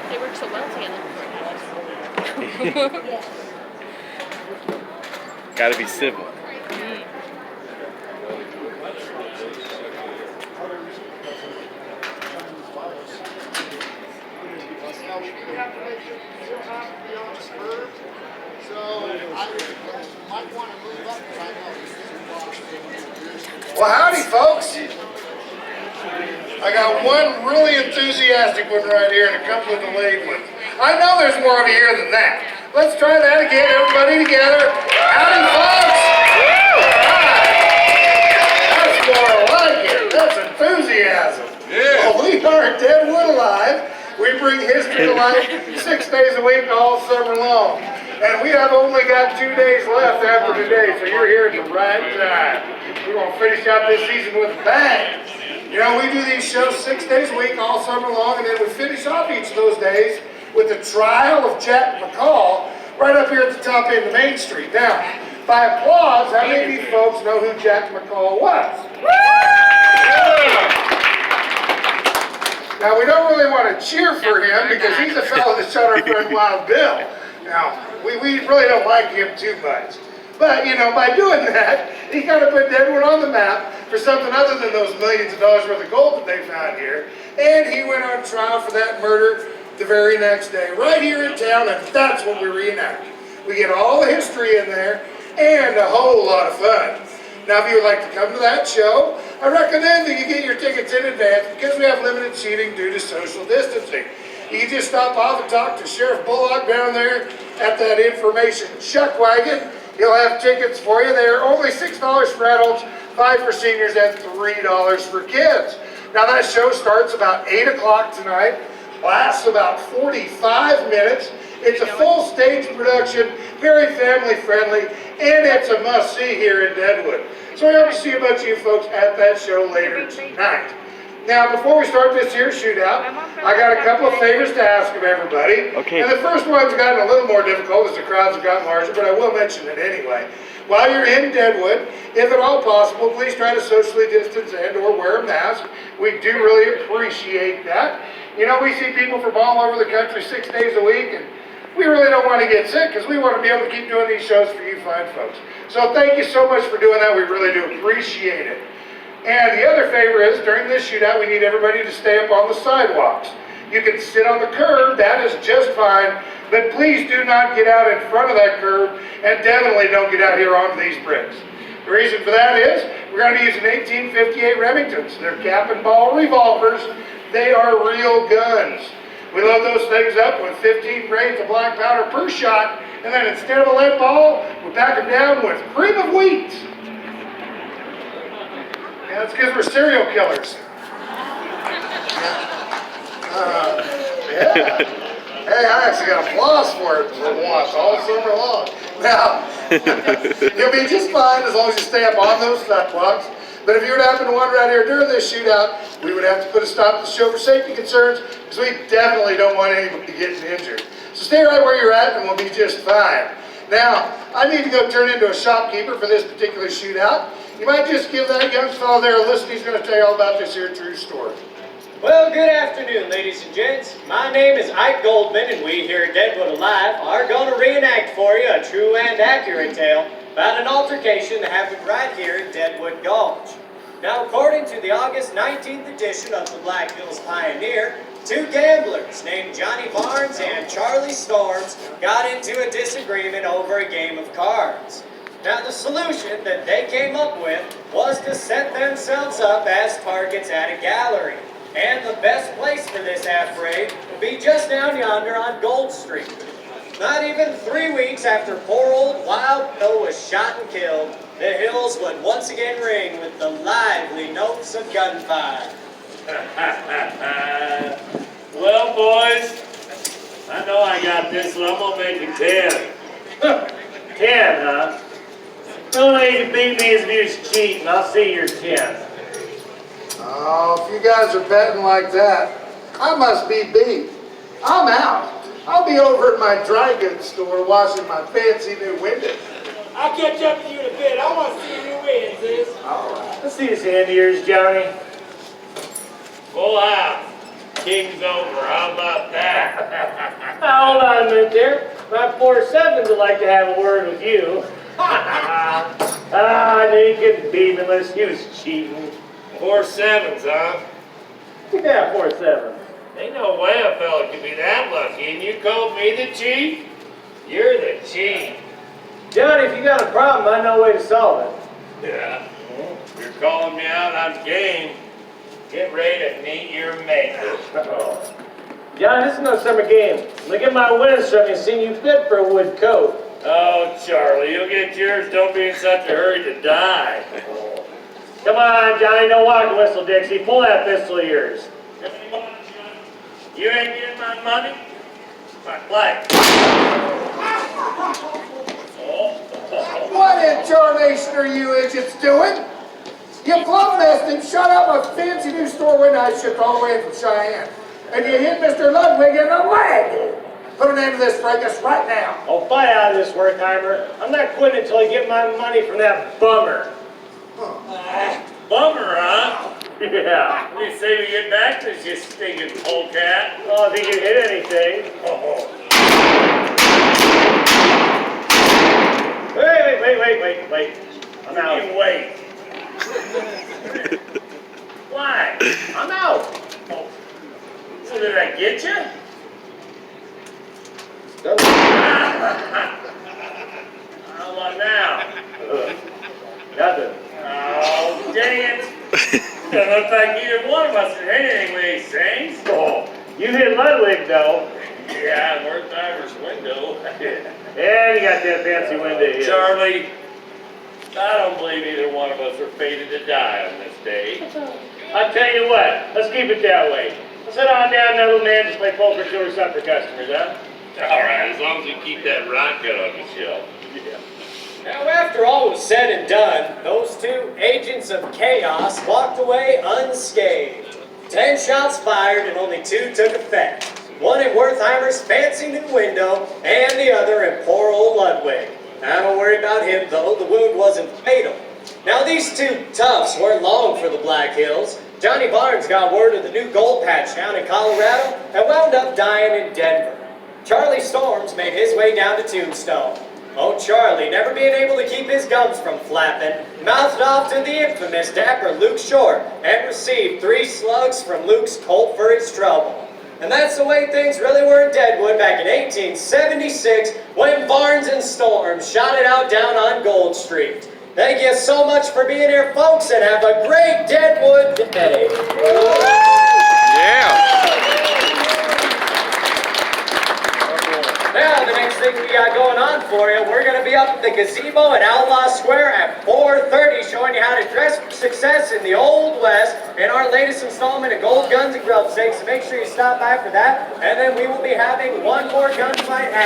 They work so well together. Gotta be civil. Well, howdy, folks. I got one really enthusiastic one right here, and it comes with a late one. I know there's more of you here than that. Let's try that again, everybody together. Howdy, folks. That's more like it. That's enthusiasm. Yeah. Well, we are Deadwood Alive. We bring history to life 6 days a week all summer long. And we have only got 2 days left after today, so you're here at the right time. We're going to finish out this season with a bang. You know, we do these shows 6 days a week all summer long, and then we finish off each of those days with the trial of Jack McCall right up here at the top end of Main Street. Now, by applause, how many of you folks know who Jack McCall was? Now, we don't really want to cheer for him because he's the fellow that shot our friend Wild Bill. Now, we really don't like him too much. But, you know, by doing that, he kind of put Deadwood on the map for something other than those millions of dollars worth of gold that they found here. And he went on trial for that murder the very next day, right here in town, and that's what we reenact. We get all the history in there and a whole lot of fun. Now, if you would like to come to that show, I recommend that you get your tickets in advance because we have limited seating due to social distancing. You can just stop off and talk to Sheriff Bullock down there at that information chuck wagon. He'll have tickets for you. They're only $6 for adults, $5 for seniors, and $3 for kids. Now that show starts about 8 o'clock tonight, lasts about 45 minutes. It's a full stage production, very family friendly, and it's a must-see here in Deadwood. So I hope to see a bunch of you folks at that show later tonight. Now, before we start this here shootout, I got a couple of favors to ask of everybody. Okay. And the first one's gotten a little more difficult as the crowds have gotten larger, but I will mention it anyway. While you're in Deadwood, if at all possible, please try to socially distance and or wear a mask. We do really appreciate that. You know, we see people from all over the country 6 days a week, and we really don't want to get sick because we want to be able to keep doing these shows for you fine folks. So thank you so much for doing that. We really do appreciate it. And the other favor is, during this shootout, we need everybody to stay up on the sidewalks. You can sit on the curb, that is just fine, but please do not get out in front of that curb, and definitely don't get out here onto these bricks. The reason for that is, we're going to be using 1858 Remingtons. They're cap and ball revolvers. They are real guns. We load those things up with 15 grains of black powder per shot, and then instead of a lead ball, we pack them down with cream of wheat. Yeah, that's because we're serial killers. Yeah. Hey, I actually got applause for it for once, all summer long. Now, you'll be just fine as long as you stay up on those sidewalks. But if you were to happen to wander out here during this shootout, we would have to put a stop to the show for safety concerns because we definitely don't want anybody getting injured. So stay right where you're at and we'll be just fine. Now, I need to go turn into a shopkeeper for this particular shootout. You might just give that young fellow there a listen. He's going to tell you all about this here true story. Well, good afternoon, ladies and gents. My name is Ike Goldman, and we here at Deadwood Alive are going to reenact for you a true and accurate tale about an altercation that happened right here in Deadwood Gulch. Now, according to the August 19th edition of the Black Hills Pioneer, two gamblers named Johnny Barnes and Charlie Storms got into a disagreement over a game of cards. Now, the solution that they came up with was to set themselves up as targets at a gallery. And the best place for this affray would be just down yonder on Gold Street. Not even 3 weeks after poor old Wild Bill was shot and killed, the hills would once again ring with the lively notes of gunfire. Well, boys, I know I got this one. I'm going to make it 10. 10, huh? No way to beat me as if you're cheating. I'll see your 10. Oh, if you guys are betting like that, I must be beat. I'm out. I'll be over at my dry goods store washing my fancy new windows. I'll catch up with you in a bit. I want to see you win, sis. All right. Let's see this hand of yours, Johnny. Full house. King's over. How about that? Hold on a minute there. My 4-7s would like to have a word with you. I knew you couldn't beat him unless he was cheating. 4-7s, huh? Yeah, 4-7. Ain't no way a fella could be that lucky. And you called me the chief? You're the chief. Johnny, if you got a problem, I know a way to solve it. Yeah. You're calling me out, I'm game. Get ready to meet your maker. Johnny, this is no summer game. Look at my windstorm and see you fit for a wood coat. Oh, Charlie, you'll get yours. Don't be in such a hurry to die. Come on, Johnny, don't walk and whistle, Dixie. Pull that pistol of yours. You ain't getting my money? My life. What in tarnation are you idiots doing? You plum nested and shot out my fancy new store window I shipped all the way from Cheyenne. And you hit Mr. Ludwig in the leg. Put an end to this fracas right now. Oh, fight out of this, Wertheimer. I'm not quitting until I get my money from that bummer. Bummer, huh? Yeah. What do you say we get back to this, you stinking polecat? Oh, if he can hit anything. Oh. Wait. I'm out. You wait. Why? I'm out. Oh. So did I get you? How about now? Nothing. Oh, dang it. Doesn't look like either one of us had hit anything with these things. Oh, you hit Ludwig, though. Yeah, Wertheimer's window. Yeah, you got that fancy window here. Charlie, I don't believe either one of us are fated to die on this day. I'll tell you what, let's keep it that way. Let's head on down there, little man, just play poker to our supper customers, huh? All right, as long as you keep that shotgun on the shelf. Yeah. Now, after all was said and done, those two agents of chaos walked away unscathed. 10 shots fired and only 2 took effect. One in Wertheimer's fancy new window, and the other in poor old Ludwig. Now, don't worry about him, though. The wound wasn't fatal. Now, these two toughs weren't long for the Black Hills. Johnny Barnes got word of the new gold patch down in Colorado and wound up dying in Denver. Charlie Storms made his way down to Tombstone. Oh, Charlie, never being able to keep his gums from flapping, mouthed off to the infamous dapper Luke Short and received 3 slugs from Luke's Colt for his trouble. And that's the way things really were in Deadwood back in 1876 when Barnes and Storms shot it out down on Gold Street. Thank you so much for being here, folks, and have a great Deadwood day. Yeah. Now, the next thing we got going on for you, we're going to be up at the gazebo at Outlaw Square at 4:30, showing you how to dress for success in the Old West in our latest installment of Gold Guns and Grub Stakes. So make sure you stop by for that. And then we will be having one more gunfight at